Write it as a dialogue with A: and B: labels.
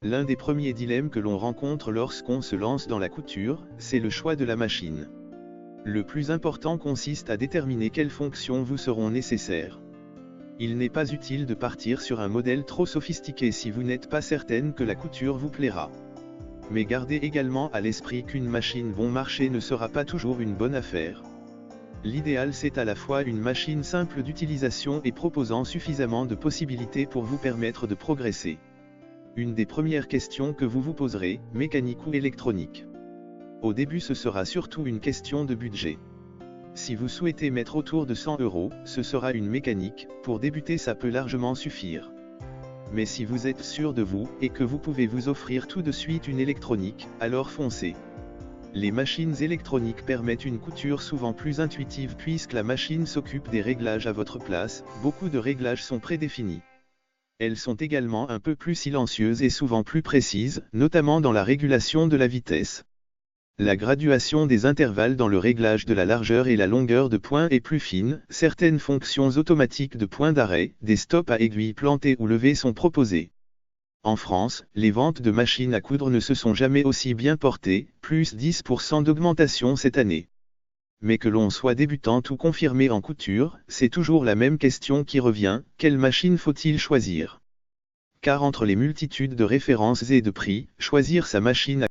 A: L'un des premiers dilemmes que l'on rencontre lorsqu'on se lance dans la couture, c'est le choix de la machine. Le plus important consiste à déterminer quelles fonctions vous seront nécessaires. Il n'est pas utile de partir sur un modèle trop sophistiqué si vous n'êtes pas certaine que la couture vous plaira. Mais gardez également à l'esprit qu'une machine bon marché ne sera pas toujours une bonne affaire. L'idéal c'est à la fois une machine simple d'utilisation et proposant suffisamment de possibilités pour vous permettre de progresser. Une des premières questions que vous vous poserez, mécanique ou électronique? Au début ce sera surtout une question de budget. Si vous souhaitez mettre autour de 100 €, ce sera une mécanique, pour débuter ça peut largement suffire. Mais si vous êtes sûr de vous, et que vous pouvez vous offrir tout de suite une électronique, alors foncez. Les machines électroniques permettent une couture souvent plus intuitive puisque la machine s'occupe des réglages à votre place, beaucoup de réglages sont prédéfinis. Elles sont également un peu plus silencieuses et souvent plus précises, notamment dans la régulation de la vitesse. La graduation des intervalles dans le réglage de la largeur et la longueur de point est plus fine, certaines fonctions automatiques de point d'arrêt, des stops à aiguilles plantées ou levées sont proposées. En France, les ventes de machines à coudre ne se sont jamais aussi bien portées, plus 10% d'augmentation cette année. Mais que l'on soit débutante ou confirmé en couture, c'est toujours la même question qui revient, quelle machine faut-il choisir? Car entre les multitudes de références et de prix, choisir sa machine à